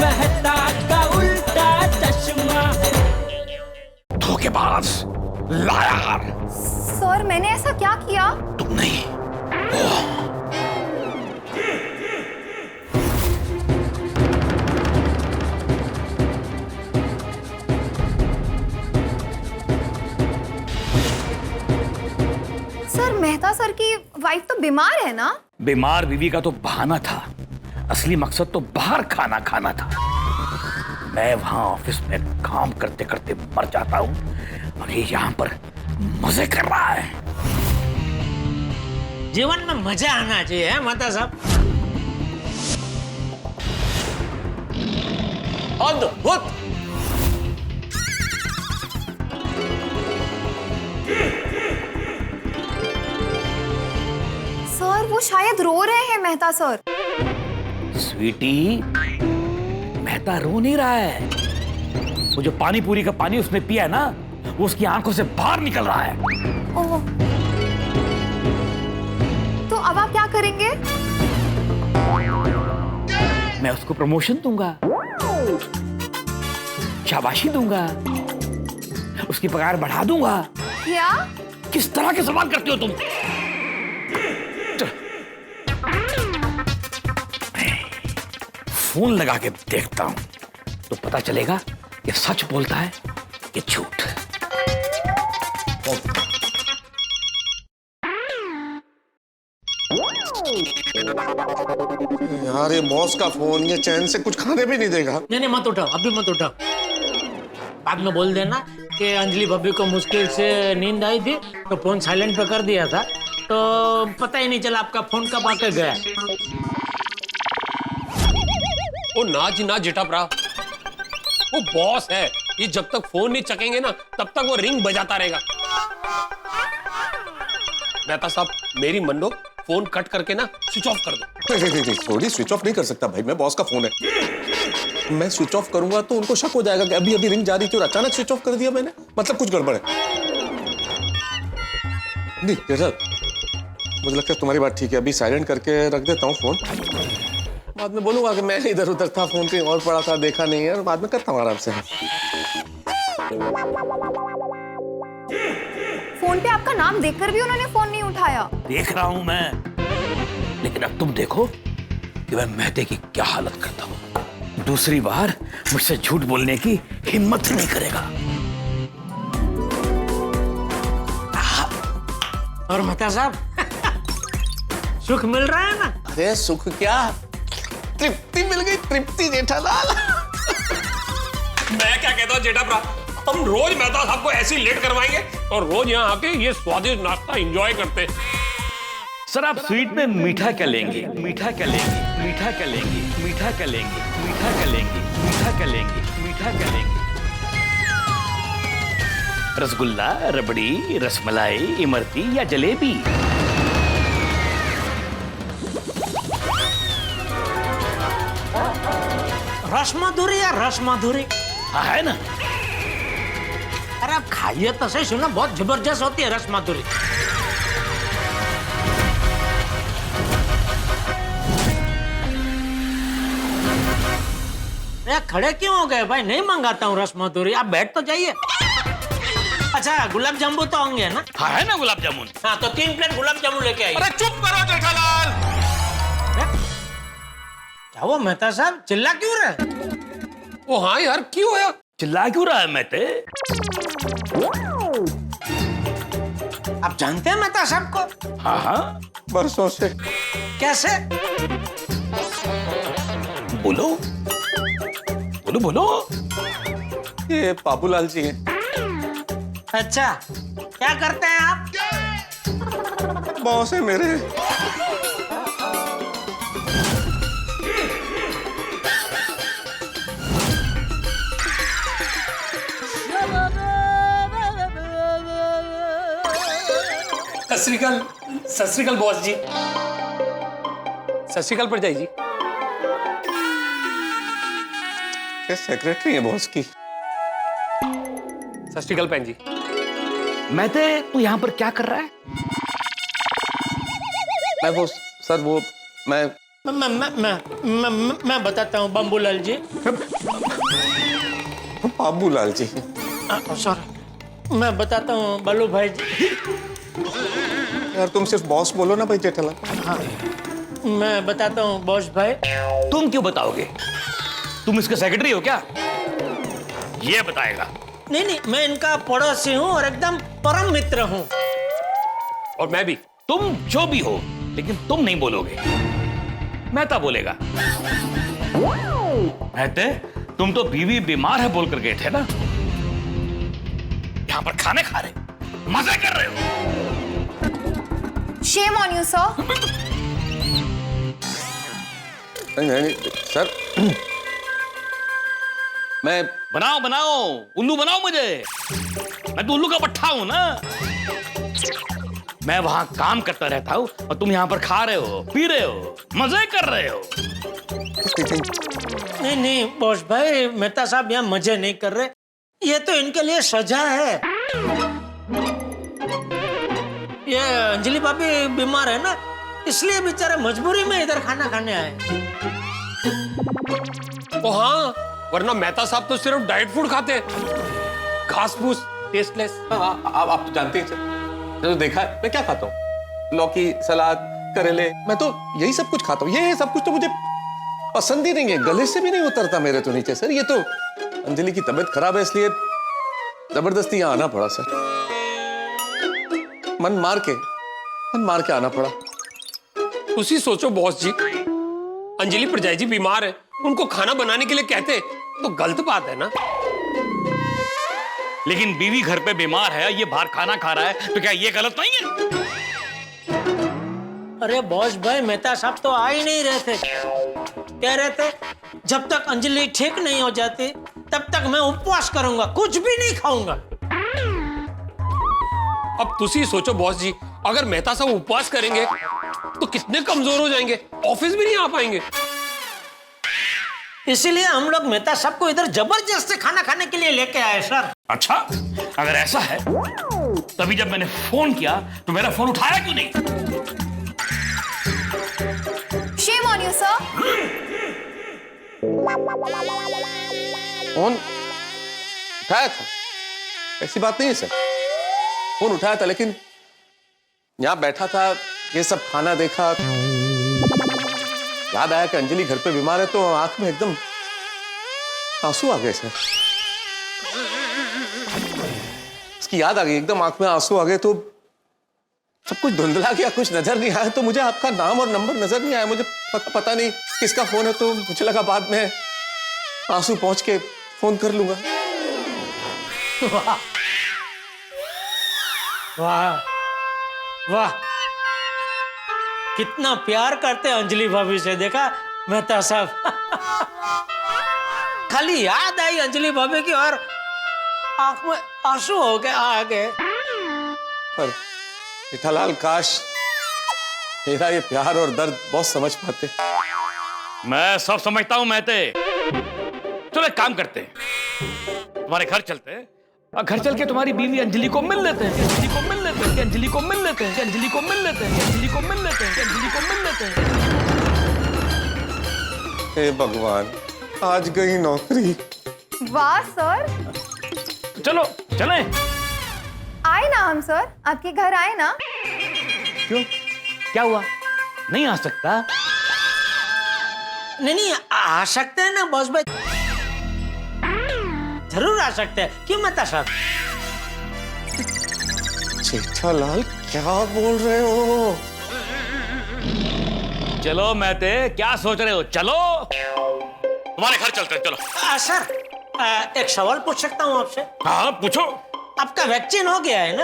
मेहता का उल्टा चश्मा। धोखेबाज, लायर। सर मैंने ऐसा क्या किया? तुम नहीं, सर मेहता सर की वाइफ तो बीमार है ना? बीमार बीवी का तो बहाना था, असली मकसद तो बाहर खाना खाना था। मैं वहां ऑफिस में काम करते करते मर जाता हूं और ये यहाँ पर मजे कर रहा है। जीवन में मजा आना चाहिए है माता साहब। अद्भुत। सर वो शायद रो रहे हैं मेहता सर। स्वीटी, मेहता रो नहीं रहा है। वो जो पानी पूरी का पानी उसने पिया है ना, वो उसकी आंखों से बाहर निकल रहा है। ओह, तो अब आप क्या करेंगे? मैं उसको प्रमोशन दूंगा, शाबाशी दूंगा, उसकी पगार बढ़ा दूंगा। क्या? किस तरह के सवाल करती हो तुम? फोन लगा के देखता हूं तो पता चलेगा ये सच बोलता है कि झूठ। यार ये बॉस का फोन, ये चैन से कुछ खाने भी नहीं देगा। नहीं मत उठाओ, अभी मत उठाओ। बाद में बोल देना कि अंजलि भाभी को मुश्किल से नींद आई थी तो फोन साइलेंट पे कर दिया था, तो पता ही नहीं चला आपका फोन कब आके गया। वो ना जी ना जेठाप्रा, वो बॉस है। ये जब तक फोन नहीं चकेंगे ना तब तक वो रिंग बजाता रहेगा। मेहता साहब, मेरी मन्नो, फोन कट करके ना स्विच ऑफ कर दो। नहीं, थोड़ी स्विच ऑफ नहीं कर सकता भाई, मैं बॉस का फोन है। मैं स्विच ऑफ करूंगा तो उनको शक हो जाएगा कि अभी अभी रिंग जा रही थी और अचानक स्विच ऑफ कर दिया मैंने, मतलब कुछ गड़बड़ है। नहीं जेठा, मुझे लगता है तुम्हारी बात ठीक है, अभी साइलेंट करके रख देता हूँ फोन। बाद में बोलूंगा कि मैं इधर उधर था, फोन कहीं और पड़ा था, देखा नहीं है, और बाद में करता हूँ आराम से। फोन पे आपका नाम देखकर भी उन्होंने फोन नहीं उठाया। देख रहा हूं मैं, लेकिन अब तुम देखो कि मैं मेहते की क्या हालत करता हूं। दूसरी बार मुझसे झूठ बोलने की हिम्मत नहीं करेगा। और मेहता साहब सुख मिल रहा है ना? अरे सुख क्या, तृप्ति मिल गई, तृप्ति जेठालाल। मैं क्या कहता हूँ जेठाप्रा, हम रोज मेहता साहब को ऐसी लेट करवाएंगे और रोज यहाँ आके ये स्वादिष्ट नाश्ता एंजॉय करते। सर आप स्वीट में मीठा क्या लेंगे? मीठा क्या लेंगे? मीठा क्या लेंगे? मीठा क्या लेंगे? मीठा क्या लेंगे? मीठा क्या लेंगे? मीठा क्या लेंगे? रसगुल्ला, रबड़ी, रसमलाई, इमरती या जलेबी? रसमाधुरी या रसमाधुरी? हाँ है ना। अरे आप खाइए तो सही, सुनो बहुत जबरदस्त होती है रसमाधुरी। अरे खड़े क्यों हो गए भाई? नहीं मंगाता हूँ रसमाधुरी, आप बैठ तो जाइए। अच्छा गुलाब जामुन तो होंगे ना? हाँ है ना गुलाब जामुन। हाँ तो 3 प्लेट गुलाब जामुन लेके आइए। अरे चुप करो जेठालाल। क्या वो मेहता साहब चिल्ला क्यों रहे? ओ हाँ यार, क्यों है? चिल्ला क्यों रहा है मेहते? आप जानते हैं मेहता साहब को? हाँ हाँ, बरसों से। कैसे? बोलो बोलो बोलो। ये बाबूलाल जी हैं। अच्छा क्या करते हैं आप? बॉस है मेरे। सत श्री अकाल बॉस जी। सत श्री अकाल परजाई जी। ये सेक्रेटरी है बॉस की। सत श्री अकाल बहन जी। मेहते तू यहाँ पर क्या कर रहा है? मैं वो सर वो मैं मैं बताता हूँ बम्बूलाल जी। बाबूलाल जी। सॉरी, मैं बताता हूँ बल्लू भाई जी। यार तुम सिर्फ बॉस बोलो ना भाई जेठालाल। मैं बताता हूँ बॉस भाई। तुम क्यों बताओगे? तुम इसके सेक्रेटरी हो क्या? ये बताएगा। नहीं, मैं इनका पड़ोसी हूँ और एकदम परम मित्र हूँ। और मैं भी। तुम जो भी हो, लेकिन तुम नहीं बोलोगे, मेहता बोलेगा। मेहते, तुम तो बीवी बीमार है बोल कर गए थे ना? यहां पर खाने खा रहे, मजे कर रहे हो। Shame on you, sir. नहीं सर, मैं बनाओ उल्लू बनाओ मुझे। मैं तो उल्लू का पट्टा हूं ना। मैं वहां काम करता रहता हूं और तुम यहां पर खा रहे हो, पी रहे हो, मजे कर रहे हो। नहीं बॉस भाई, मेहता साहब यहाँ मजे नहीं कर रहे। ये तो इनके लिए सजा है। ये अंजलि भाभी बीमार है ना, इसलिए बेचारे मजबूरी में इधर खाना खाने आए। ओ हाँ, वरना मेहता साहब तो सिर्फ डाइट फूड खाते हैं, घास फूस, टेस्टलेस। आप तो जानते हैं सर, मैंने तो देखा है मैं क्या खाता हूँ। लौकी, सलाद, करेले, मैं तो यही सब कुछ खाता हूँ। ये सब कुछ तो मुझे पसंद ही नहीं है, गले से भी नहीं उतरता मेरे तो नीचे सर। ये तो अंजलि की तबीयत खराब है इसलिए जबरदस्ती यहाँ आना पड़ा सर। मन मार के आना पड़ा। उसी सोचो बॉस जी, अंजलि प्रजाई जी बीमार है, उनको खाना बनाने के लिए कहते तो गलत बात है ना। लेकिन बीवी घर पे बीमार है, ये बाहर खाना खा रहा है, तो क्या ये गलत नहीं है? अरे बॉस भाई, मेहता साहब तो आ ही नहीं रहे थे। कह रहे थे जब तक अंजलि ठीक नहीं हो जाती तब तक मैं उपवास करूंगा, कुछ भी नहीं खाऊंगा। अब तुसी सोचो बॉस जी, अगर मेहता साहब उपवास करेंगे तो कितने कमजोर हो जाएंगे, ऑफिस भी नहीं आ पाएंगे। इसीलिए हम लोग मेहता साहब को इधर जबरदस्ती खाना खाने के लिए लेके आए सर। अच्छा, अगर ऐसा है, तभी जब मैंने फोन किया तो मेरा फोन उठाया क्यों नहीं? Shame on you, sir. Phone उठाया था, ऐसी बात नहीं है सर। फोन उठाया था, लेकिन यहां बैठा था, ये सब खाना देखा, याद आया कि अंजलि घर पे बीमार है, तो आंख में एकदम आंसू आ गए सर। उसकी याद आ गई, एकदम आंख में आंसू आ गए, तो सब कुछ धुंधला गया, कुछ नजर नहीं आया। तो मुझे आपका नाम और नंबर नजर नहीं आया, मुझे पता नहीं किसका फोन है, तो मुझे लगा बाद में आंसू पहुंच के फोन कर लूंगा। वाह वाह, कितना प्यार करते अंजलि भाभी से, देखा मेहता साहब। खाली याद आई अंजलि भाभी की और आंख में आंसू हो गए, आ गए। पर जेठालाल, काश मेरा ये प्यार और दर्द बहुत समझ पाते। मैं सब समझता हूं महते। चलो एक काम करते हैं, तुम्हारे घर चलते हैं और घर चल के तुम्हारी बीवी अंजलि को मिल लेते हैं। अंजलि को मिल लेते हैं, अंजलि को मिल लेते हैं, अंजलि को मिल लेते हैं, अंजलि को मिल लेते हैं, अंजलि को मिल लेते हैं। हे भगवान, आज गई नौकरी। वाह सर, चलो चलें। आए ना हम सर, आपके घर आए ना। क्यों, क्या हुआ? नहीं आ सकता? नहीं, आ सकते हैं ना बॉस भाई, जरूर आ सकते हैं। क्यों मेहता साहब? जेठालाल, क्या बोल रहे हो? चलो महते, क्या सोच रहे हो? चलो तुम्हारे घर चलते हैं, चलो। सर, एक सवाल पूछ सकता हूँ आपसे? हाँ पूछो। आपका वैक्सीन हो गया है ना?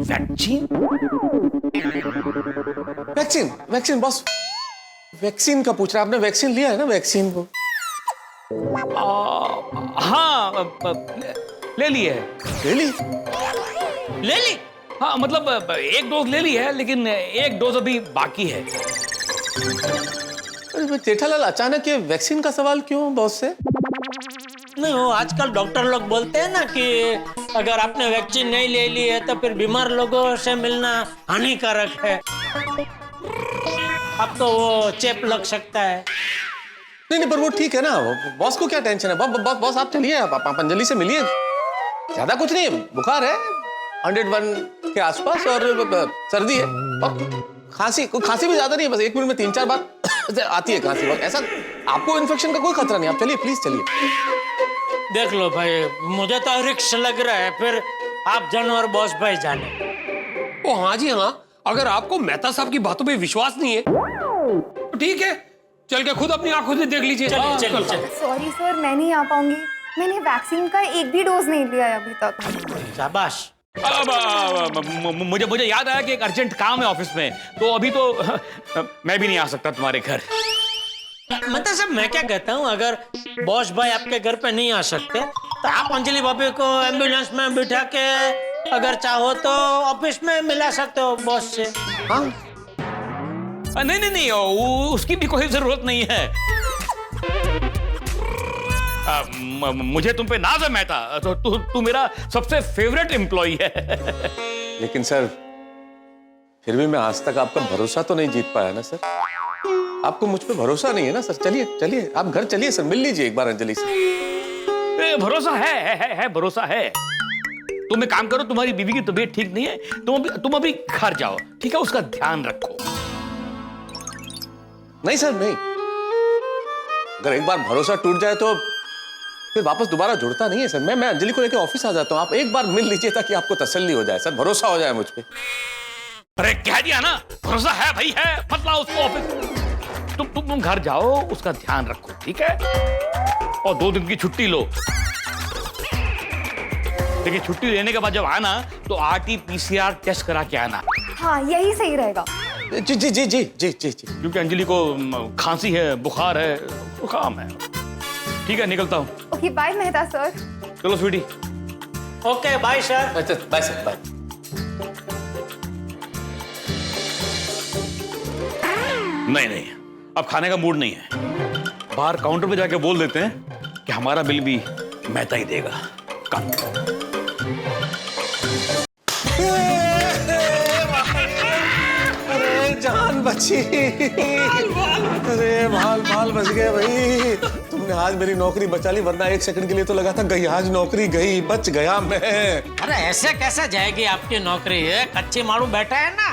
Vaccine? Vaccine vaccine boss, vaccine का पूछ रहा है आपने? वैक्सीन लिया है ना, वैक्सीन को? हाँ ले ली है। ले ली? ले ली? हाँ मतलब एक डोज ले ली है, लेकिन एक डोज अभी बाकी है। अरे जेठालाल, अचानक ये वैक्सीन का सवाल क्यों बॉस से? नहीं, वो आजकल डॉक्टर लोग बोलते हैं ना कि अगर आपने वैक्सीन नहीं ले ली है तो फिर बीमार लोगों से मिलना हानिकारक है। अब तो वो चेप लग सकता है। नहीं नहीं, पर वो ठीक है ना, बॉस को क्या टेंशन है। बॉस आप चलिए, आप अंजलि से मिलिए। ज्यादा कुछ नहीं है, बुखार है 101 के आसपास और सर्दी है और खांसी भी ज्यादा नहीं है, बस 1 मिनट में 3-4 बार आती है खांसी। ऐसा आपको इन्फेक्शन का कोई खतरा नहीं, आप चलिए प्लीज चलिए। देख लो भाई, मुझे तो रिक्स लग रहा है, फिर आप जानो और बॉस भाई जाने। ओ हाँ जी हाँ, अगर आपको मेहता साहब की बातों पे विश्वास नहीं है तो ठीक है, चल के खुद अपनी आंखों से देख लीजिए। चलिए। सॉरी सर, मैं नहीं आ पाऊंगी। मैंने वैक्सीन का एक भी डोज नहीं लिया है अभी तक। शाबाश। मुझे याद आया कि एक अर्जेंट काम है ऑफिस में, तो अभी तो मैं भी नहीं आ सकता तुम्हारे घर। मतलब सब मैं क्या कहता हूँ, अगर बॉस भाई आपके घर पे नहीं आ सकते तो आप अंजलि भाभी को एम्बुलेंस में बिठा के अगर चाहो तो ऑफिस में मिला सकते हो बॉस से। हाँ नहीं, उसकी भी कोई जरूरत नहीं है। मुझे तुम पे नाज है मेहता, तो तू मेरा सबसे फेवरेट एम्प्लॉई है। लेकिन सर फिर भी मैं आज तक आपका भरोसा तो नहीं जीत पाया ना सर। आपको मुझ पे भरोसा नहीं है ना सर। चलिए आप घर चलिए सर, मिल लीजिए एक बार अंजलि से। भरोसा है, भरोसा है। तुम एक काम करो, तुम्हारी बीवी की तबीयत ठीक नहीं है, तुम अभी घर जाओ, ठीक है? उसका ध्यान रखो। नहीं सर नहीं, अगर एक बार भरोसा टूट जाए तो फिर वापस दोबारा जुड़ता नहीं है सर। मैं अंजलि को लेकर ऑफिस आ जाता हूँ, आप एक बार मिल लीजिए ताकि आपको तसल्ली हो जाए सर, भरोसा हो जाए मुझ पे। अरे कह दिया ना, भरोसा है भाई है, मत लाओ उसको ऑफिस। तुम घर जाओ, उसका ध्यान रखो, ठीक है? और 2 दिन की छुट्टी लो। देखिए, छुट्टी लेने के बाद जब आना तो RT-PCR टेस्ट करा के आना। हाँ, यही सही रहेगा। जी। क्योंकि अंजलि को खांसी है, बुखार है, जुकाम है। ठीक है, निकलता हूँ। Okay, bye Mehta sir. चलो sweetie. Okay bye sir. Bye sir, bye. नहीं, अब खाने का मूड नहीं है। बाहर काउंटर पे जाके बोल देते हैं कि हमारा बिल भी मेहता ही देगा। कम। जान बची। अरे बाल बच गए भाई। तुमने आज मेरी नौकरी बचा ली, वरना 1 सेकंड के लिए तो लगा था गई, आज नौकरी गई, बच गया मैं। अरे ऐसे कैसे जाएगी आपकी नौकरी है, कच्ची मारू बैठा है ना।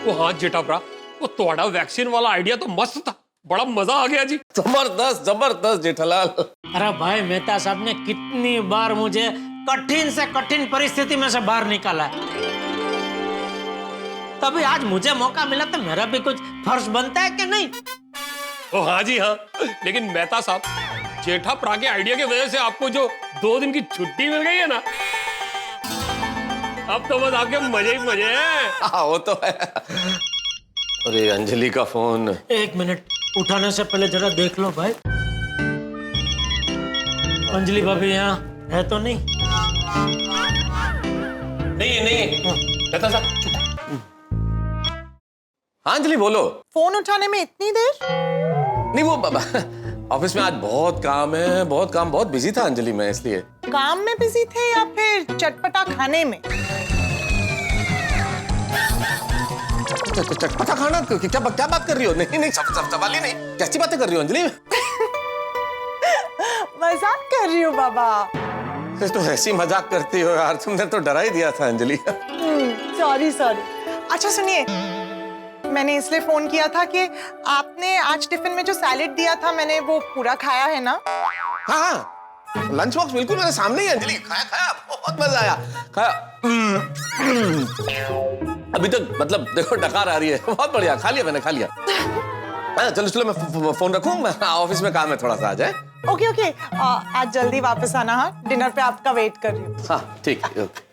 वो हाँ जेठाप्रा, वो तोड़ा वैक्सीन वाला आइडिया तो मस्त था, बड़ा मजा आ गया जी। जबरदस्त जेठालाल। अरे भाई, मेहता साहब ने कितनी बार मुझे कठिन से कठिन परिस्थिति में से बाहर निकाला है, तभी आज मुझे मौका मिला तो मेरा भी कुछ फर्ज बनता है कि नहीं? ओ हाँ जी हाँ, लेकिन मेहता साहब, जेठाप्रा के आइडिया की वजह से आपको जो 2 दिन की छुट्टी मिल गई है ना, अब तो बस आपके मजे ही मजे हैं। हाँ वो तो है। अरे अंजलि का फोन। 1 मिनट, उठाने से पहले जरा देख लो भाई, अंजलि भाभी यहाँ है तो नहीं? नहीं मेहता साहब। हाँ अंजलि बोलो। फोन उठाने में इतनी देर? नहीं वो ऑफिस में आज बहुत काम है, बहुत बिजी था अंजलि में, इसलिए। काम में बिजी थे या फिर चटपटा खाने में? चटपटा खाना? क्या बात कर रही हो? नहीं सवाल ही नहीं। कैसी बातें कर रही हो अंजलि? मजाक कर रही हूँ बाबा। तो ऐसी मजाक करती हो यार, तुमने तो डरा ही दिया था अंजलि। सॉरी। अच्छा सुनिए, मैंने इसलिए फोन किया था कि आपने आज टिफिन में जो सैलेड दिया था, मैंने वो पूरा खाया है ना? हाँ, लंच बॉक्स बिल्कुल मेरे सामने ही अंजलि। खाया, बहुत मजा आया। खाया। अभी तक मतलब देखो डकार आ रही है। बहुत बढ़िया, खा लिया मैंने, खा लिया। चलो मैं फोन रखूं, मैं ऑफिस में काम है थोड़ा सा आज है। ओके, आज जल्दी वापस आना। हाँ, डिनर पे आपका वेट कर रही हूँ। हाँ ठीक है, ओके।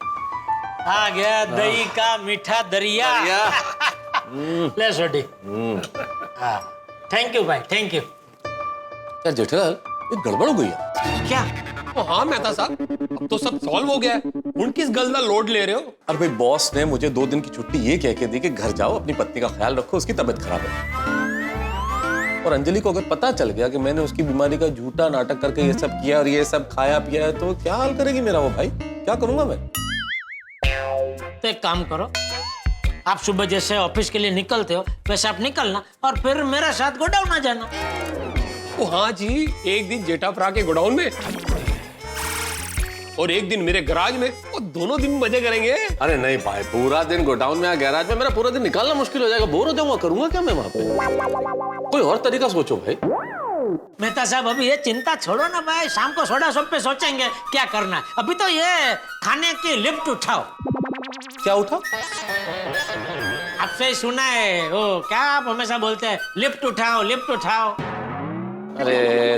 आ गया दही का मीठा दरिया। ले छोटी। हाँ, थैंक यू भाई, थैंक यू। यार जेठालाल, ये गड़बड़ हो गई है क्या? ओ हाँ मेहता साहब, अब तो सब सॉल्व हो गया है, उन किस गल का लोड ले रहे हो? अरे भाई, बॉस ने मुझे 2 दिन की छुट्टी ये कह के दी कि घर जाओ, अपनी पत्नी का ख्याल रखो, उसकी तबीयत खराब है। और अंजलि को अगर पता चल गया कि मैंने उसकी बीमारी का झूठा नाटक करके ये सब किया और ये सब खाया पिया है, तो क्या हाल करेगी मेरा वो भाई? क्या करूंगा मैं? तो एक काम करो, आप सुबह जैसे ऑफिस के लिए निकलते हो वैसे आप निकलना और फिर मेरे साथ गोडाउन आ जाना। ओ हाँ जी, एक दिन जेठाप्रा के गोडाउन में और एक दिन मेरे गैराज में, वो दोनों दिन मजे करेंगे। अरे नहीं भाई, पूरा दिन गोडाउन में या गैराज में मेरा पूरा दिन निकालना मुश्किल हो जाएगा, बोर हो जाऊंगा। करूंगा क्या मैं वहां पे? कोई और तरीका सोचो भाई। मेहता साहब अभी ये चिंता छोड़ो ना भाई, शाम को सोडा शॉप पे सोचेंगे क्या करना है। अभी तो ये खाने की लिफ्ट उठाओ। क्या उठा? आपसे ही सुना है वो, क्या आप हमेशा बोलते हैं लिफ्ट उठाओ लिफ्ट उठाओ। अरे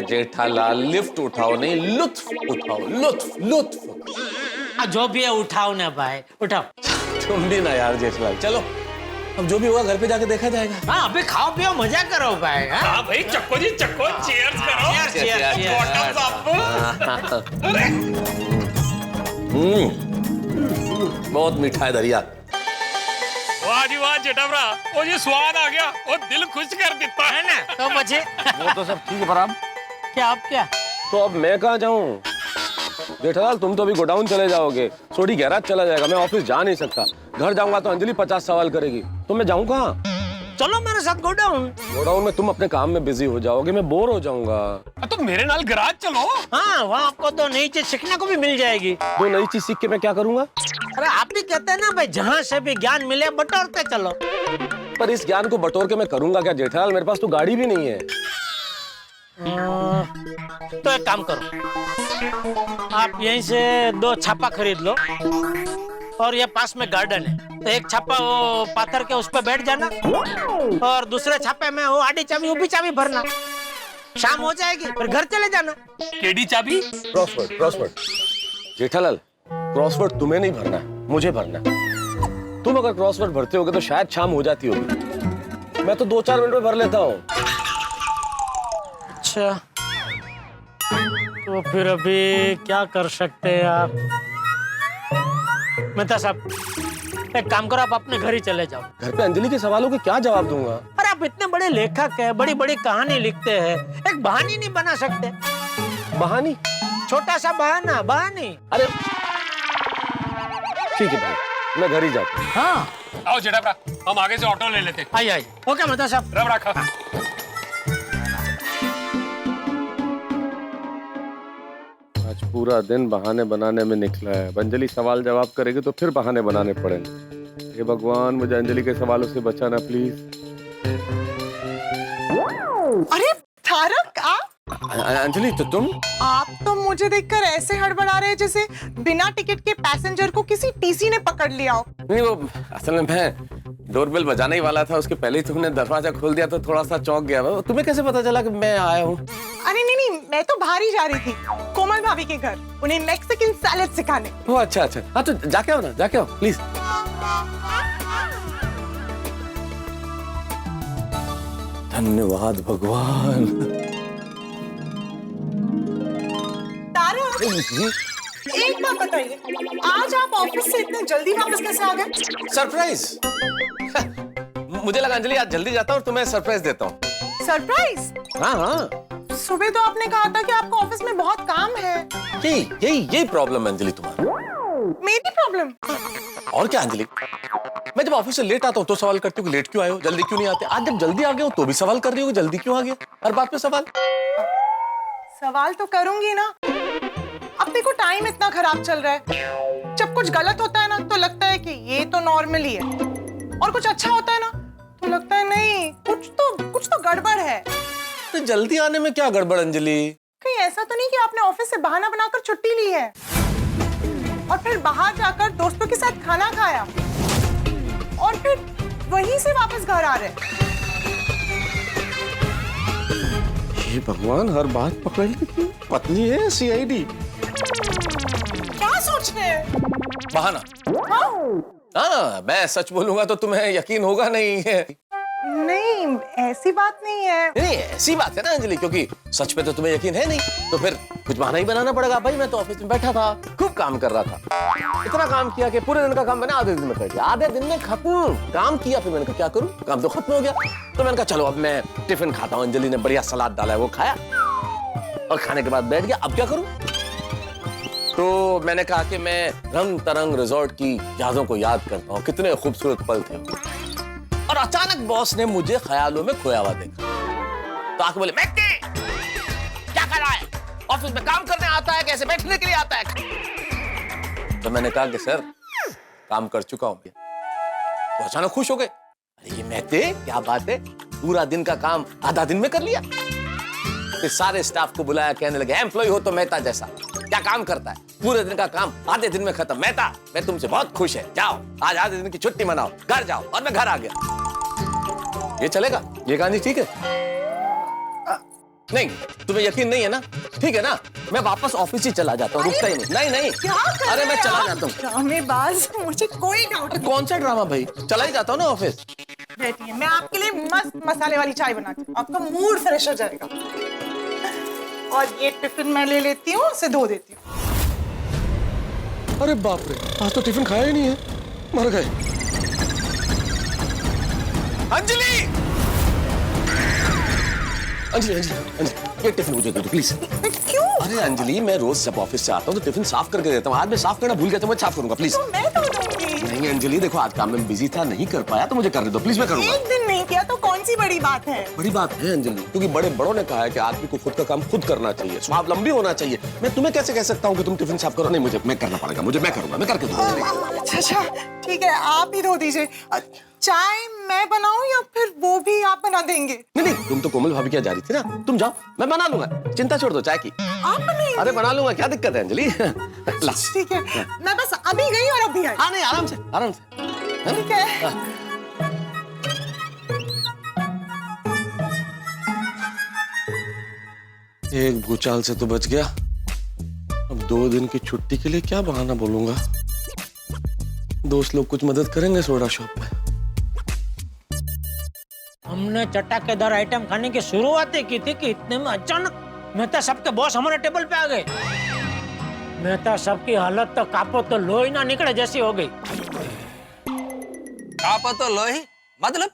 जेठालाल, लिफ्ट उठाओ नहीं, लुत्फ उठाओ, लुत्फ लुत्फ। जो भी है उठाओ ना भाई, उठाओ। तुम भी ना यार जेठालाल, चलो अब जो भी होगा घर पे जाके देखा जाएगा। हाँ अभी खाओ पियो मजा करो भाई। हाँ? हाँ भाई, चक्को जी चक्को, चीयर्स करो। Cheers, cheers, cheers। Bottoms up. बहुत मीठा है दरिया। वाह जी वाह जेठाप्रा, वो जी स्वाद आ गया, वो दिल खुश कर देता है ना। तो बचे वो तो सब ठीक है, पर अब क्या आप क्या? तो अब मैं कहाँ जाऊँ? जेठालाल तुम तो अभी गोडाउन चले जाओगे, सोडी गैराज चला जाएगा, मैं ऑफिस जा नहीं सकता। घर जाऊंगा तो अंजलि 50 सवाल करेगी, तो मैं जाऊँ कहाँ? चलो मेरे साथ गोडाउन। गोडाउन में तुम अपने काम में बिजी हो जाओगे, मैं बोर हो जाऊंगा। तो मेरे नाल गैराज चलो। हाँ वहाँ आपको तो नई चीज सीखने को भी मिल जाएगी। दो नई चीज सीख के मैं क्या करूंगा? अरे आप भी कहते हैं ना भाई, जहाँ से भी ज्ञान मिले बटोरते चलो। पर इस ज्ञान को बटोर के मैं करूंगा क्या जेठालाल? मेरे पास तो गाड़ी भी नहीं है। तो एक काम करो, आप यहीं से 2 छापा खरीद लो और ये पास में गार्डन है, तो एक छापा वो पाथर के उस पर बैठ जाना और दूसरे छापे में वो आड़ी चाबी ऊपी चाबी भरना। शाम हो जाएगी फिर घर चले जाना। केडी चाबी? Crossword crossword. जेठालाल क्रॉसवर्ड तुम्हें नहीं भरना है, मुझे भरना है। तुम अगर क्रॉसवर्ड भरते होगे तो शायद शाम हो जाती होगी, मैं तो 2-4 मिनट में भर लेता हूँ। अच्छा तो फिर अभी क्या कर सकते हैं आप? मेहता साहब एक काम करो, आप अपने घर ही चले जाओ। घर पे अंजलि के सवालों के क्या जवाब दूंगा? अरे आप इतने बड़े लेखक हैं, बड़ी बड़ी कहानी लिखते हैं, एक बहानी नहीं बना सकते? बहानी? छोटा सा बहाना, बहानी। अरे ठीक है भाई, मैं घर ही जाता हूँ। हाँ आओ जेठाप्रा, हम आगे से ऑटो ले लेते। आइए आइए। ओके मेहता साहब। रब रखा। आज पूरा दिन बहाने बनाने में निकला है। अंजलि सवाल जवाब करेगी तो फिर बहाने बनाने पड़ेंगे। हे भगवान, मुझे अंजलि के सवालों से बचाना प्लीज। अरे तारक आप? अंजलि तो तुम? आप तो मुझे देखकर ऐसे हड़बड़ा रहे हैं जैसे बिना टिकट के पैसेंजर को किसी टीसी ने पकड़ लिया हो। नहीं, वो असल में मैं डोरबेल बजाने ही वाला था, उसके पहले ही तुमने दरवाजा खोल दिया तो थोड़ा सा चौंक गया। वो तुम्हें कैसे पता चला कि मैं आया हूँ? अरे नहीं, मैं तो बाहर ही जा रही थी कोमल भाभी के घर, उन्हें मैक्सिकन सैलेड सिखाने। ओह अच्छा अच्छा, हाँ तो जाके आओ ना, जाके आओ प्लीज। धन्यवाद भगवान। तारक एक बात बताइए, आज आप ऑफिस से इतने जल्दी वापस कैसे आ गए? सरप्राइज। मुझे लगा अंजलि आज जल्दी जाता हूँ और तुम्हें सरप्राइज देता हूँ। सरप्राइज? हाँ हाँ, सुबह तो आपने कहा था कि आपको ऑफिस में बहुत काम है। यही प्रॉब्लम है अंजलि तुम्हारा। मेरी प्रॉब्लम? और क्या अंजलि, मैं जब ऑफिस से लेट आता हूँ तो सवाल करती हूँ कि लेट क्यों आए हो, जल्दी क्यों नहीं आते। आज जब जल्दी आ गए हो तो भी सवाल कर रही हो कि जल्दी क्यों आ गए। हर बात पे सवाल। सवाल तो करूंगी ना। अब देखो टाइम इतना खराब चल रहा है, जब कुछ गलत होता है ना तो लगता है कि ये तो नॉर्मल ही है, और कुछ अच्छा होता है ना तो लगता है नहीं, कुछ तो गड़बड़ है। तो जल्दी आने में क्या गड़बड़ अंजलि? कहीं ऐसा तो नहीं कि आपने ऑफिस से बहाना बनाकर छुट्टी ली है और फिर बाहर जाकर दोस्तों के साथ खाना खाया और फिर वहीं से वापस घर आ रहे? ये भगवान, हर बात पकड़ लेती है। पत्नी है सीआईडी। क्या सोच रहे हैं? बहाना? हाँ, मैं सच बोलूंगा तो तुम्हें यकीन होगा नहीं है। नहीं ऐसी बात नहीं है। नहीं ऐसी बात है ना अंजलि, क्योंकि सच पे तो तुम्हें यकीन है नहीं, तो फिर कुछ बहाना ही बनाना पड़ेगा। भाई मैं तो ऑफिस में बैठा था, खूब काम कर रहा था, इतना काम किया कि पूरे दिन का काम मैंने आधे दिन में कर दिया। आधे दिन में खत्म काम किया। फिर मैंने कहा क्या करूं, काम तो खत्म हो गया। तो मैंने कहा चलो अब मैं टिफिन खाता हूँ। अंजलि ने बढ़िया सलाद डाला है, वो खाया और खाने के बाद बैठ गया। अब क्या करूं? तो मैंने कहा कि मैं रंग तरंग रिजॉर्ट की यादों को याद करता हूँ, कितने खूबसूरत पल थे। और अचानक बॉस ने मुझे ख्यालों में खोया हुआ देखा। तो आके बोले, मैक्टी क्या कर रहा है? ऑफिस में काम करने आता है कैसे बैठने के लिए आता है? तो मैंने कहा कि सर काम कर चुका हूं। तो अचानक खुश हो गए, अरे ये मैक्टी क्या बात है, पूरा दिन का काम आधा दिन में कर लिया। फिर सारे स्टाफ को बुलाया, कहने लगे एम्प्लॉय हो तो मेहता जैसा, क्या काम करता है, पूरे दिन का काम आधे दिन में खत्म। मेहता मैं तुमसे बहुत खुश है, जाओ आज आधे दिन की छुट्टी मनाओ, घर जाओ। और मैं घर आ गया। ये चलेगा? ये कहानी ठीक है? नहीं, तुम्हें यकीन नहीं है ना? ठीक है ना, मैं वापस ऑफिस ही चला जाता हूँ, रुकता ही नहीं। नहीं क्या कर अरे रहे मैं हैं चला आप? जाता हूँ। ड्रामेबाज, मुझे कोई डाउट नहीं। कौन सा ड्रामा भाई, चला ही जाता हूँ ना ऑफिस। बैठिए, मैं आपके लिए मस्त मसाले वाली चाय बनाती हूँ, आपका मूड फ्रेश हो जाएगा। और ये टिफिन मैं ले लेती हूँ, उसे धो देती हूँ। अरे बाप रे, आज तो टिफिन खाया ही नहीं है, मर गए। अंजलि अंजलि अंजलि अंजलि, ये टिफिन मुझे दे दो प्लीज। क्यों? अरे अंजलि, मैं रोज जब ऑफिस से आता हूँ तो टिफिन साफ करके देता हूँ, आज मैं साफ करना भूल गया तो मैं साफ करूंगा प्लीज। तो मैं धो दूंगी। नहीं अंजलि, देखो आज काम में बिजी था, नहीं कर पाया तो मुझे करने दो प्लीज, मैं करूंगा। एक दिन नहीं किया तो कौन सी बड़ी बात है? बड़ी बात है अंजलि, क्योंकि बड़े बड़ों ने कहा है कि आदमी को खुद का काम खुद करना चाहिए, स्वावलंबी होना चाहिए। मैं तुम्हें कैसे कह सकता हूँ कि तुम टिफिन साफ करो? नहीं, मुझे मैं करना पड़ेगा, मैं करूंगा, मैं करके दूंगा। अच्छा ठीक है, आप ही धो दीजिए। चाय मैं बनाऊं या फिर वो भी आप बना देंगे? नहीं, तुम तो कोमल भाभी क्या जा रही थी ना, तुम जाओ, मैं बना लूंगा, चिंता छोड़ दो चाय की। आप बनाएंगे? अरे बना लूंगा, क्या दिक्कत है अंजलि। ला। ठीक है, मैं बस अभी गई और अभी आई। हाँ नहीं, आराम से आराम से। ठीक है। एक भूचाल से तो बच गया, अब 2 दिन की छुट्टी के लिए क्या बहाना बोलूंगा। दोस्त लोग कुछ मदद करेंगे सोडा शॉप में। हमने चटाकेदार आइटम खाने की शुरुआत ही की थी कि इतने में अचानक मेहता साहब के बॉस हमारे टेबल पे आ गए। मेहता साहब की हालत तो कापो तो लोही ना निकले जैसी हो गई। कापो तो लोही मतलब?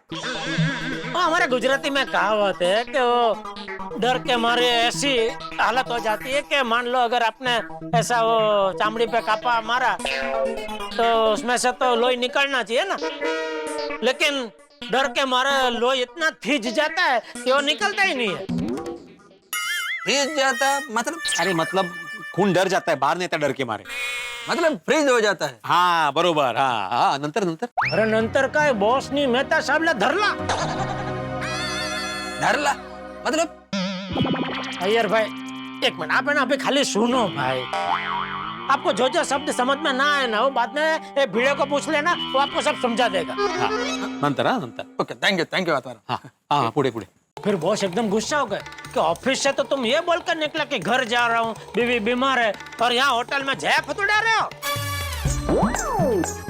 हमारे गुजराती में कहावत है कि वो डर के मारे ऐसी हालत हो जाती है कि मान लो अगर आपने ऐसा वो चामड़ी पे कापा मारा तो उसमें से तो लोही निकलना चाहिए ना, लेकिन डर के मारे लोही इतना थीज जाता है कि वो निकलता ही नहीं है। फ्रीज जाता मतलब? अरे मतलब खून डर जाता है, बाहर नहीं आता डर के मारे। मतलब फ्रीज हो जाता है? हाँ बरोबर, हाँ हाँ, नंतर नंतर अरे नंतर काय बॉसनी मेहता साहेबला धरला। धरला मतलब? अय्यर भाई एक मिनट, आप है ना अभी खाली सुनो भाई। आपको जो जो शब्द समझ में ना आए ना वो बाद में एक भिड़े को पूछ लेना, वो आपको सब समझा देगा। नंतर, हाँ नंतर। Okay, thank you Atmaram. हाँ हाँ, पुढे पुढे। फिर बॉस एकदम गुस्सा हो गए कि ऑफिस से तो तुम ये बोलकर निकला कि घर जा रहा हूँ, बीवी बीमार है, और यहाँ होटल में जय फतुड़ा रहे हो।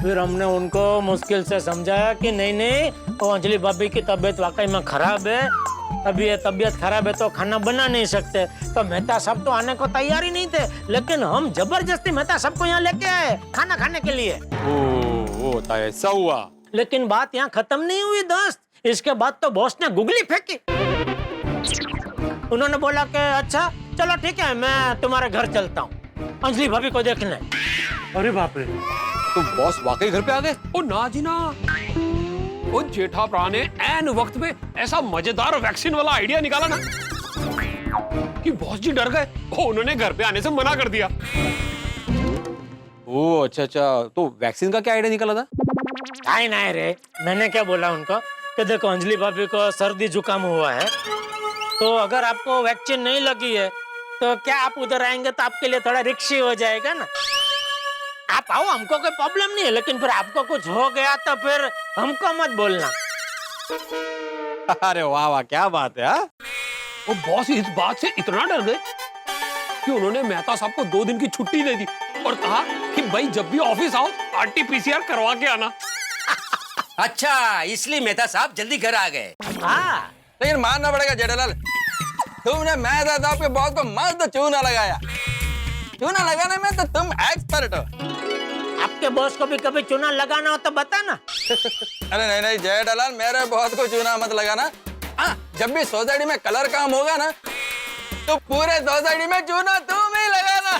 फिर हमने उनको मुश्किल से समझाया कि नहीं, वो अंजलि भाभी की तबीयत वाकई में खराब है, अभी ये तबीयत खराब है तो खाना बना नहीं सकते। तो मेहता साहब तो आने को तैयार ही नहीं थे, लेकिन हम जबरदस्ती मेहता साहब को यहाँ लेके आए खाना खाने के लिए। ओ ऐसा हुआ। लेकिन बात यहाँ खत्म नहीं हुई दोस्त। इसके बाद तो बॉस ने गुगली फेंकी। उन्होंने बोला कि अच्छा चलो ठीक है, मैं तुम्हारे घर चलता हूँ अंजलि भाभी को देखने। अरे बाप रे, तो बॉस वाकई घर पे आ गए? ओ ना जी ना, ओ जेठा भरा ने ऐन वक्त पे ऐसा मजेदार वैक्सीन वाला आइडिया निकाला ना कि बॉस जी डर गए। ओ उन्होंने घर पे आने से मना कर दिया। ओ अच्छा, तो वैक्सीन का क्या आइडिया निकाला था? नहीं रे, मैंने क्या बोला उनको कि देखो अंजलि भाभी को सर्दी जुकाम हुआ है, तो अगर आपको वैक्सीन नहीं लगी है तो क्या आप उधर आएंगे तो आपके लिए थोड़ा रिक्शी हो जाएगा ना। आप आओ, हमको कोई प्रॉब्लम नहीं है, लेकिन फिर आपको कुछ हो गया तो फिर हमको मत बोलना। अरे वाह वाह, क्या बात है। वो बॉस इस बात से इतना डर गए कि उन्होंने मेहता साहब को 2 दिन की छुट्टी दे दी और कहा कि भाई जब भी ऑफिस आओ RT-PCR करवा के आना। अच्छा, इसलिए मेहता साहब जल्दी घर आ गए। हाँ, लेकिन मानना पड़ेगा जेठालाल, तुमने मेहता साहब के बॉस को मस्त चूना लगाया। चूना लगाने में तो तुम एक्सपर्ट हो। आपके बॉस को भी कभी चूना लगाना हो तो बताना। अरे नहीं जेठालाल, मेरे बॉस को चूना मत लगाना। हाँ, जब भी सोसाइटी में कलर काम होगा ना तो पूरे सोसाइटी में चूना तुम ही लगाना।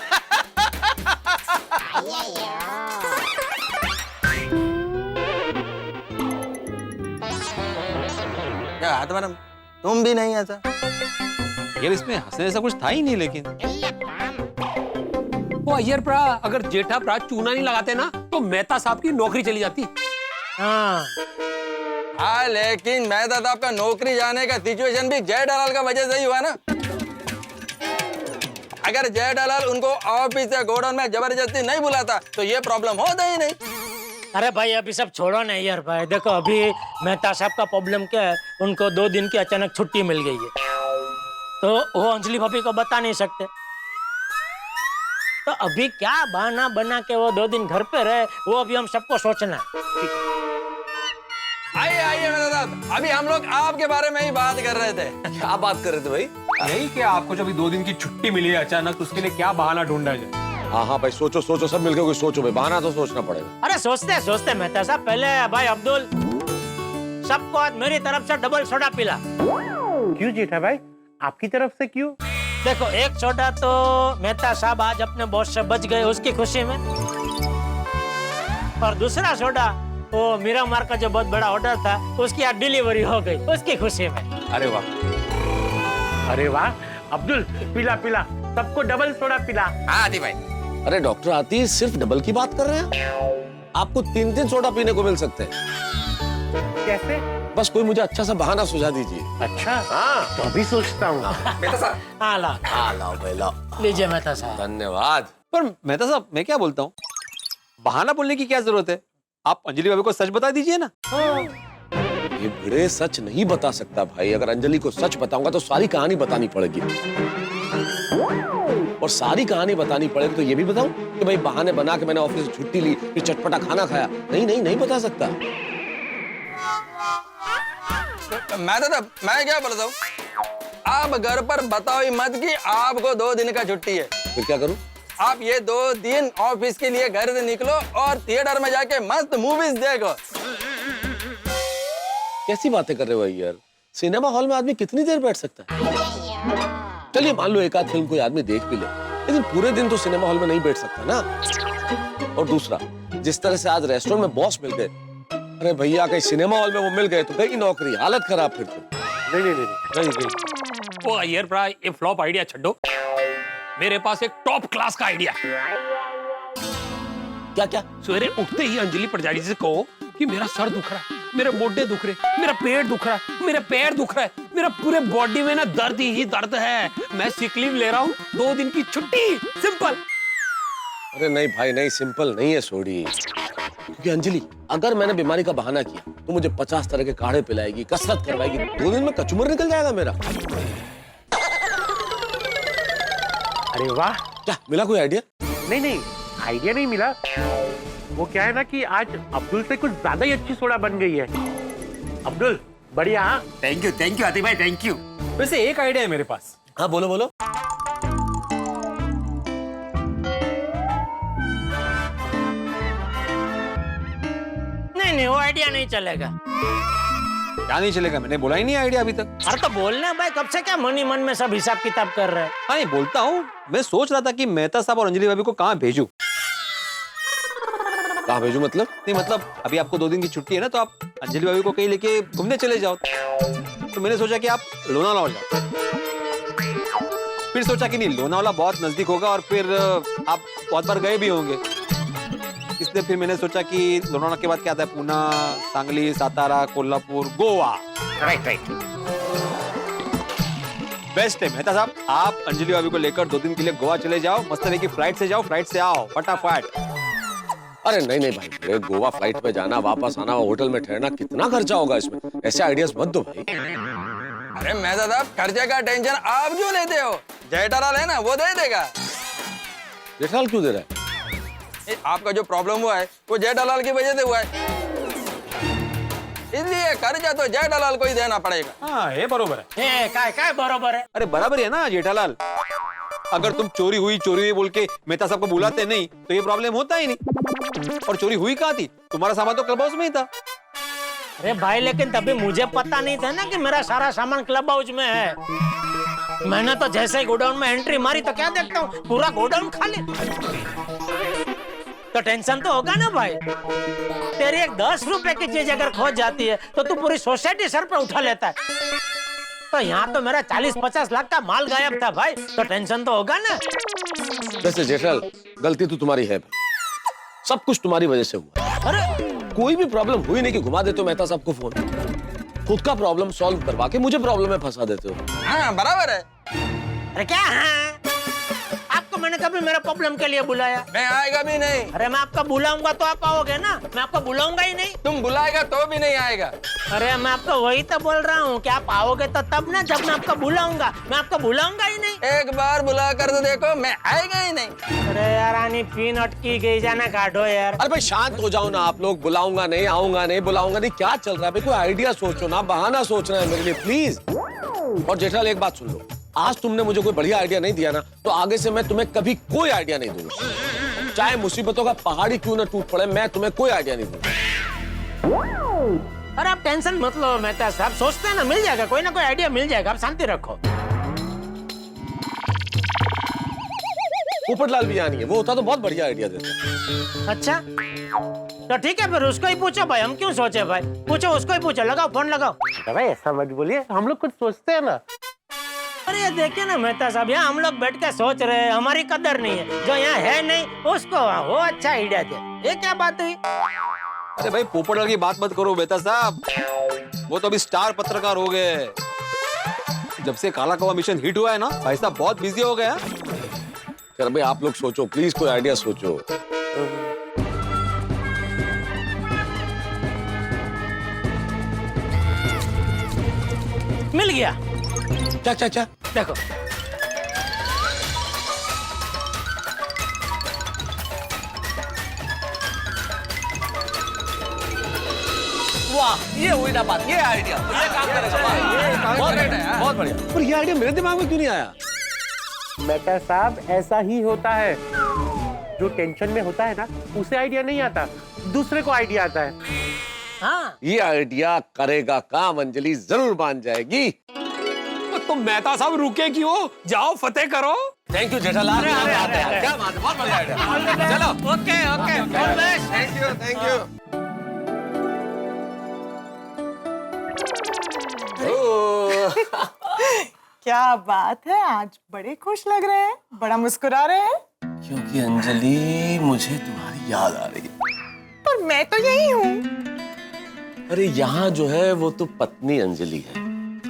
क्या आत्माराम, तुम भी नहीं ऐसा? यार इसमें हंसने जैसा कुछ था ही नहीं, लेकिन वो अय्यर प्रा, अगर जेठा प्रा चूना नहीं लगाते ना तो मेहता साहब की नौकरी चली जाती। हाँ हाँ, लेकिन मेहता साहब का नौकरी जाने का सिचुएशन भी जेठालाल का वजह से ही हुआ ना। अगर जेठालाल उनको ऑफिस या गोडाउन में जबरदस्ती नहीं बुलाता तो ये प्रॉब्लम होता ही नहीं। अरे भाई अभी सब छोड़ो ना यार भाई, देखो अभी मेहता साहब का प्रॉब्लम क्या है, उनको 2 दिन की अचानक छुट्टी मिल गई है, तो वो अंजलि भाभी को बता नहीं सकते। तो अभी क्या बहाना बना के वो 2 दिन घर पे रहे, वो अभी हम सबको सोचना है। आइए आइए मेहता साहब, अभी हम लोग आपके बारे में ही बात कर रहे थे। क्या बात कर रहे थे भाई? यही कि आपको जब 2 दिन की छुट्टी मिली है अचानक, तो उसके लिए क्या बहाना ढूंढा जाए? हाँ हाँ भाई, सोचो सोचो, सब मिलकर कोई सोचो भाई, बहाना तो सोचना पड़ेगा। अरे सोचते सोचते मेहता साहब, पहले भाई अब्दुल सबको आज मेरी तरफ से डबल सोडा पिला। क्यों जेठा भाई, आपकी तरफ से क्यों? देखो, एक सोडा तो मेहता साहब आज अपने बॉस से बच गए उसकी खुशी में, और दूसरा सोडा वो मीरा मार का जो बहुत बड़ा ऑर्डर था उसकी आज डिलीवरी हो गई उसकी खुशी में। अरे वाह, अरे वाह अब्दुल, पिला पिला, सबको डबल सोडा पिला। हाँ आदि भाई। अरे डॉक्टर आती सिर्फ डबल की बात कर रहे हैं? आपको 3 सोडा पीने को मिल सकते हैं। कैसे? बस कोई मुझे अच्छा सा बहाना सुझा दीजिए। अच्छा हाँ, तो अभी सोचता हूँ। हाँ लाओ लाओ भाई लाओ। लीजिए मेहता साहब। धन्यवाद। पर मेहता साहब, मैं क्या बोलता हूँ, बहाना बोलने की क्या जरूरत है? आप अंजलि भाभी को सच बता दीजिए ना। ये भिड़े सच नहीं बता सकता भाई। अगर अंजलि को सच बताऊंगा तो सारी कहानी बतानी पड़ेगी, और सारी कहानी बतानी पड़ेगी तो ये भी बताऊं कि भाई बहाने बना के मैंने ऑफिस से छुट्टी ली, फिर चटपटा खाना खाया। नहीं नहीं नहीं बता सकता। मैं क्या बोलता हूँ, आप घर पर बताओ ही मत कि आपको 2 दिन का छुट्टी है। फिर क्या करूं? आप ये 2 दिन ऑफिस के लिए घर से निकलो और थिएटर में जाके मस्त मूवीज देखो। कैसी बातें कर रहे हो यार? सिनेमा हॉल में आदमी कितनी देर बैठ सकता है? चलिए मान लो एक आध फिल्म कोई आदमी देख भी ले, लेकिन पूरे दिन तो सिनेमा हॉल में नहीं बैठ सकता ना। और दूसरा, जिस तरह से आज रेस्टोरेंट में बॉस मिल गए, अरे भैया कहीं सिनेमा हॉल में वो मिल गए तो गई नौकरी, हालत खराब फिर तो। नहीं। वो अय्यर प्रा, ये फ्लॉप आइडिया छोड़ो, मेरे पास एक टॉप क्लास का आइडिया। क्या क्या? सवेरे उठते ही अंजलि प्रजारी से कहो कि मेरा सर दुख रहा है, मेरे मोढे दुख रहे, मेरा पेट दुख रहा है, मेरा पैर दुख रहा है, मेरा पूरे बॉडी में ना दर्द ही दर्द है, मैं सिक लीव ले रहा हूँ, 2 दिन की छुट्टी, सिंपल। अरे नहीं भाई नहीं, सिंपल नहीं है सोडी। क्योंकि अंजलि अगर मैंने बीमारी का बहाना किया तो मुझे 50 तरह के काढ़े पिलाएगी, कसरत करवाएगी, 2 दिन में कचुमर निकल जाएगा मेरा। अरे वाह। क्या मिला कोई आइडिया? नहीं, आइडिया नहीं मिला। वो क्या है ना कि आज अब्दुल से कुछ ज्यादा ही अच्छी सोडा बन गई है। अब्दुल बढ़िया। हाँ थैंक यू आतिफ भाई, थैंक यू। वैसे एक आइडिया है मेरे पास। हाँ बोलो बोलो। नहीं वो आइडिया नहीं चलेगा। क्या नहीं चलेगा? मैंने बोला ही नहीं आइडिया अभी तक। अरे तो बोलना भाई, कब से क्या मन ही मन में सब हिसाब किताब कर रहे हैं। हाँ नहीं बोलता हूँ, मैं सोच रहा था कि मेहता साहब और अंजलि भाभी को कहाँ भेजूं। कहाँ भेजूं मतलब? नहीं मतलब अभी आपको 2 दिन की छुट्टी है ना, तो आप अंजलि भाभी को कहीं लेके घूमने चले जाओ। तो मैंने सोचा कि आप लोनावाला हो जाओ, फिर सोचा कि नहीं लोनावाला बहुत नजदीक होगा और फिर आप बहुत बार गए भी होंगे, इसलिए फिर मैंने सोचा कि लोनावाला के बाद क्या आता है, पूना, सांगली, सातारा, कोल्हापुर, गोवा। राइट। बेस्ट है मेहता साहब, आप अंजलि भाभी को लेकर 2 दिन के लिए गोवा चले जाओ, मस्त है कि फ्लाइट से जाओ, फ्लाइट से आओ फटाफट। अरे नहीं भाई, अरे गोवा फ्लाइट पे जाना, वापस आना, होटल में ठहरना, कितना खर्चा होगा इसमें? ऐसे आइडियाज मत दो भाई। अरे मेहता साहब, खर्चे का टेंशन आप क्यों लेते हो? जेठालाल है ना, वो दे देगा। जेठालाल क्यों दे रहा है? आपका जो प्रॉब्लम हुआ है वो जेठालाल की वजह से हुआ है, इसलिए कर्जा तो जेठालाल को ही देना पड़ेगा। हाँ ये बरोबर है। काय बरोबर है। अरे बराबर है ना जेठालाल, अगर तुम चोरी हुई बोल के मेहता साहब को बुलाते नहीं तो ये प्रॉब्लम होता ही नहीं। और चोरी हुई कहाँ थी? तुम्हारा सामान तो क्लब हाउस में ही था। अरे भाई लेकिन तभी मुझे पता नहीं था ना कि मेरा सारा सामान क्लब हाउस में है। मैंने तो जैसे ही गोडाउन में एंट्री मारी तो क्या देखता हूँ, पूरा गोडाउन खाली। तो टेंशन तो होगा ना भाई। तेरी एक 10 रुपए की चीज अगर खो जाती है तो तू पूरी सोसाइटी सर पे उठा लेता है। तो यहाँ तो मेरा 40-50 लाख का माल गायब था भाई, तो टेंशन तो होगा ना। वैसे जेठालाल, गलती तो तुम्हारी है, सब कुछ तुम्हारी वजह से हुआ। अरे कोई भी प्रॉब्लम हुई नहीं कि घुमा देते हो मेहता साहब को फोन, खुद का प्रॉब्लम सॉल्व करवा के मुझे प्रॉब्लम में फंसा देते हो। हाँ बराबर है। अरे क्या हाँ? आपको मैंने कभी मेरा प्रॉब्लम के लिए बुलाया? मैं आएगा भी नहीं। अरे मैं आपका बुलाऊंगा तो आप आओगे ना, मैं आपको बुलाऊंगा ही नहीं। तुम बुलाएगा तो भी नहीं आएगा। अरे मैं आपको वही तो बोल रहा हूँ कि आप आओगे तो तब ना, जब मैं आपको बुलाऊंगा। मैं आपको बुलाऊंगा ही नहीं। एक बार बुला कर तो देखो, मैं आएगा ही नहीं। अरे यार आनी पिन अटकी गई, जाना काटो यार। अरे भाई शांत हो जाओ ना आप लोग। बुलाऊंगा नहीं, आऊंगा नहीं, बुलाऊंगा नहीं, क्या चल रहा है भाई? कोई आइडिया सोचो ना, बहाना सोचना है मेरे लिए प्लीज। और जेठालाल एक बात सुन लो, आज तुमने मुझे कोई बढ़िया आइडिया नहीं दिया ना, तो आगे से मैं तुम्हें कभी कोई आइडिया नहीं दूंगा। चाहे मुसीबतों का पहाड़ी क्यों ना टूट पड़े, मैं तुम्हें कोई आइडिया नहीं दूंगा। अरे आप टेंशन मत लो मेहता साहब, सोचते हैं ना मिल जाएगा, कोई ना कोई आइडिया मिल जाएगा, आप शांति रखो। पोपटलाल भी यहाँ नहीं है, वो होता तो बहुत बढ़िया आइडिया देता। अच्छा तो ठीक है, फिर उसको ही पूछो भाई, हम क्यों सोचे भाई, पूछो उसको ही पूछो, लगाओ फोन लगाओ। भाई ऐसा मत बोलिए, हम लोग कुछ सोचते हैं ना। अरे ये देखिए ना मेहता साहब, यहाँ हम लोग बैठ के सोच रहे हैं, हमारी कदर नहीं है, जो यहाँ है नहीं उसको वो अच्छा आइडिया दे। ये क्या बात हुई? अरे भाई पोपटलाल की बात मत करो मेहता साहब, वो तो अभी स्टार पत्रकार हो गए। जब से काला कौवा मिशन हिट हुआ है ना, भाई साहब बहुत बिजी हो गया। यार भाई आप लोग सोचो प्लीज, कोई आइडिया सोचो। मिल गया। क्या देखो वाह, ये हुई ना बात, ये आइडिया, ये काम करेगा। बहुत बढ़िया। पर ये आइडिया मेरे दिमाग में क्यों नहीं आया? मेहता साहब ऐसा ही होता है, जो टेंशन में होता है ना उसे आइडिया नहीं आता, दूसरे को आइडिया आता है। हाँ ये आइडिया करेगा काम, अंजलि जरूर मान जाएगी। तो मेहता साहब रुके क्यों, जाओ फतेह करो। Thank you Jethalal. क्या बात है, बहुत बढ़िया आइडिया। चलो okay okay, all best. Thank you. क्या बात है, आज बड़े खुश लग रहे हैं, बड़ा मुस्कुरा रहे हैं। क्योंकि अंजलि मुझे तुम्हारी याद आ रही है। पर मैं तो यही हूँ। अरे यहाँ जो है वो तो पत्नी अंजलि है,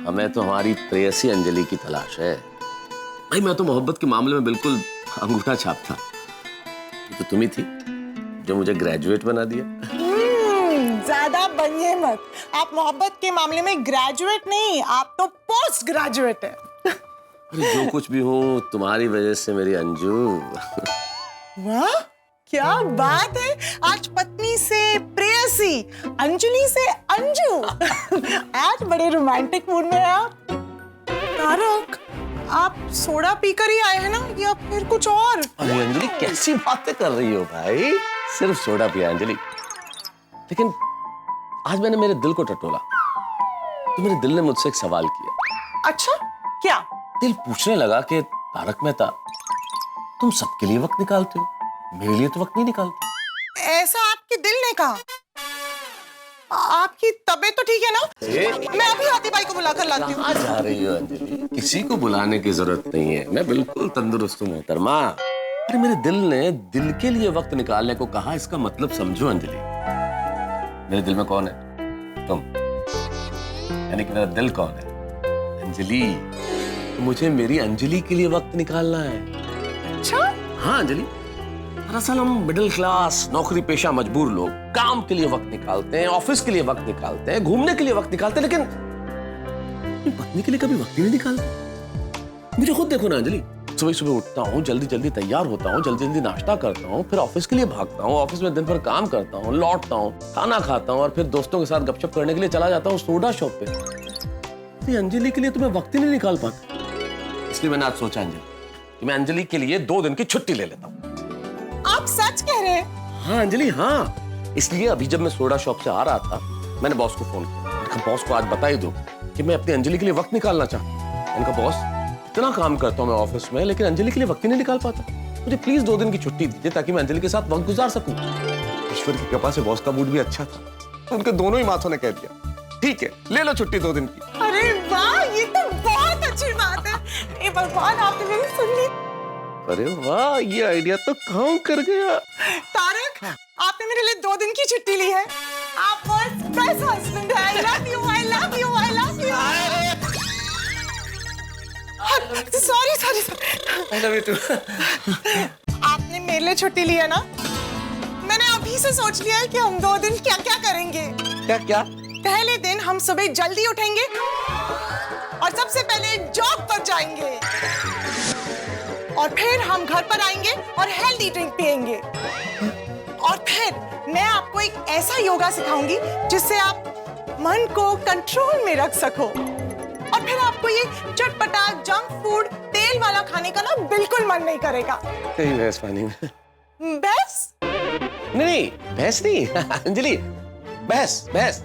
हमें तो हमारी प्रेयसी अंजलि की तलाश है। भाई मैं तो मोहब्बत के मामले में बिल्कुल अंगूठा छाप था। ये तो तुम ही थी जो मुझे ग्रेजुएट बना दिया। ज्यादा बनिए मत, आप मोहब्बत के मामले में ग्रेजुएट नहीं, आप तो पोस्ट ग्रेजुएट है। अरे जो कुछ भी हूँ तुम्हारी वजह से मेरी अंजू। वाह क्या बात है, आज पत्नी से प्रेयसी, अंजलि से अंजू। आज बड़े रोमांटिक मूड में हैं आप। तारक, आप सोडा पीकर ही आए हैं ना, या फिर कुछ और? अरे अंजलि कैसी बातें कर रही हो भाई, सिर्फ सोडा पिया अंजलि। लेकिन आज मैंने मेरे दिल को टटोला, तो मेरे दिल ने मुझसे एक सवाल किया। अच्छा क्या? दिल पूछने लगा कि तारक मेहता, तुम सबके लिए वक्त निकालते हो, मेरे लिए तो वक्त नहीं निकालते। ऐसा आपके दिल ने कहा? आपकी तबीयत तो ठीक है ना? मैं अभी हाथी भाई को बुलाकर लाती हूँ। कहाँ जा रही हो अंजलि? किसी को बुलाने की जरूरत नहीं है, मैं बिल्कुल तंदुरुस्त हूँ मोहतरमा। अरे मेरे दिल ने दिल के लिए वक्त निकालने को कहा, इसका मतलब समझो अंजलि। मेरे दिल में कौन है? तुम। यानी कि मेरा दिल कौन है? अंजलि। तो मुझे मेरी अंजलि के लिए वक्त निकालना है। अच्छा? हाँ अंजलि, दरअसल हम मिडिल क्लास नौकरी पेशा मजबूर लोग काम के लिए वक्त निकालते हैं, ऑफिस के लिए वक्त निकालते हैं, घूमने के लिए वक्त निकालते हैं, लेकिन अपनी पत्नी के लिए कभी वक्त ही नहीं निकालते। मुझे खुद देखो ना अंजलि, सुबह सुबह उठता हूँ, जल्दी जल्दी तैयार होता हूँ, जल्दी जल्दी नाश्ता करता हूँ, फिर ऑफिस के लिए भागता हूँ, ऑफिस में दिन भर काम करता हूँ, लौटता हूँ, खाना खाता हूँ और फिर दोस्तों के साथ गपशप करने के लिए चला जाता हूँ सोडा शॉप पे। अंजलि के लिए तो मैं वक्त ही नहीं निकाल पाता। इसलिए मैंने आज सोचा अंजलि कि मैं अंजलि के लिए 2 दिन की छुट्टी ले लेता हूँ। आप सच कह रहे हैं? हाँ अंजलि हाँ, इसलिए अभी जब मैं सोडा शॉप से आ रहा था मैंने बॉस को फोन किया। मैंने कहा बॉस को आज बता ही दो कि मैं अपनी अंजलि के लिए वक्त निकालना चाहता हूँ। मैंने कहा बॉस इतना काम करता हूँ मैं ऑफिस में, लेकिन अंजलि के लिए वक्त ही नहीं निकाल पाता। मुझे प्लीज 2 दिन की छुट्टी दीजिए ताकि मैं अंजलि के साथ वक्त गुजार सकूं। ईश्वर की कृपा से बॉस का मूड भी अच्छा था, तो उनके दोनों ही माथों ने कह दिया ठीक है ले लो छुट्टी 2 दिन की। अरे वाह, ये तो बहुत अच्छी बात है। ए भगवान, आपने मेरी सुन ली। अरे वाह, ये आइडिया तो काम कर गया। तारक, आपने मेरे लिए 2 दिन की छुट्टी ली है। आप फर्स्ट बेस्ट हस्बैंड हैं। I love you, I love you, I love you। Sorry. I love you too। आपने मेरे लिए छुट्टी ली है ना? मैंने अभी से सोच लिया है कि हम 2 दिन क्या क्या करेंगे। क्या? पहले दिन हम सुबह जल्दी उठेंगे और सबसे पहले जॉब पर जाएंगे, और फिर हम घर पर आएंगे और हेल्दी ड्रिंक पिएंगे, और फिर मैं आपको एक ऐसा योगा सिखाऊंगी जिससे आप मन को कंट्रोल में रख सको, और फिर आपको ये चटपटा जंक फूड तेल वाला खाने का ना बिल्कुल मन नहीं करेगा। कहीं भैंस पानी में। बस नहीं भैंस नहीं अंजलि, बहस।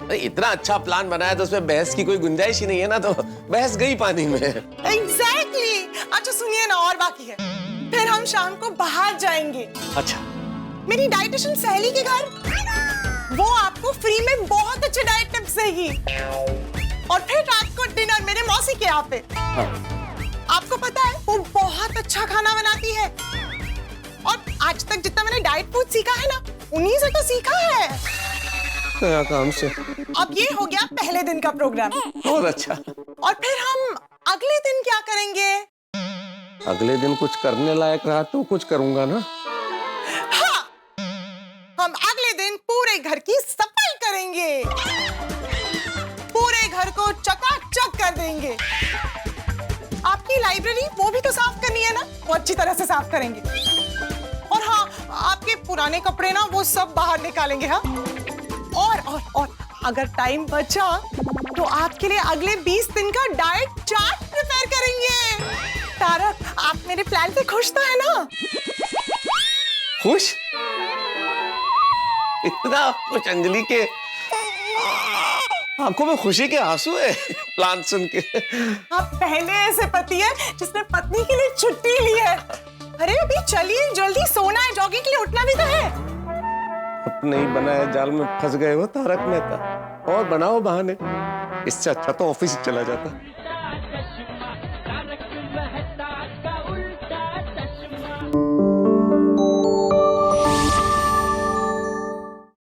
अरे इतना अच्छा प्लान बनाया तो उसमें बहस की कोई गुंजाइश ही नहीं है ना, तो बहस गई पानी में। एग्जैक्टली। अच्छा सुनिए ना, और बाकी है। फिर हम शाम को बाहर जाएंगे। अच्छा। मेरी डाइटिशियन सहेली के घर, वो आपको फ्री में बहुत अच्छे डाइट टिप्स देगी। और फिर रात को डिनर मेरे मौसी के यहाँ पे। आपको पता है वो बहुत अच्छा खाना बनाती है, और आज तक जितना मैंने डाइट फूड सीखा है ना, उन्हीं से तो सीखा है। क्या काम से? अब ये हो गया पहले दिन का प्रोग्राम। बहुत अच्छा। और फिर हम अगले दिन क्या करेंगे? अगले दिन कुछ करने लायक रहा तो कुछ करूंगा ना। हाँ, हम अगले दिन पूरे घर की सफाई करेंगे, पूरे घर को चकाचक कर देंगे। आपकी लाइब्रेरी वो भी तो साफ करनी है ना, वो अच्छी तरह से साफ करेंगे। और हाँ, आपके पुराने कपड़े ना वो सब बाहर निकालेंगे। हाँ, और अगर टाइम बचा तो आपके लिए अगले 20 दिन का डाइट चार्ट प्रिपेयर करेंगे। तारक, आप मेरे प्लान से खुश तो है ना? खुश? इतना कुछ अंजलि के आंखों में खुशी के आंसू है प्लान सुन के। आप पहले ऐसे पति है जिसने पत्नी के लिए छुट्टी ली है। अरे अभी चलिए, जल्दी सोना है, जॉगिंग के लिए उठना भी तो है। अपने ही बनाए जाल में फंस गए हो तारक मेहता, और बनाओ बहाने। इससे अच्छा तो ऑफिस चला जाता।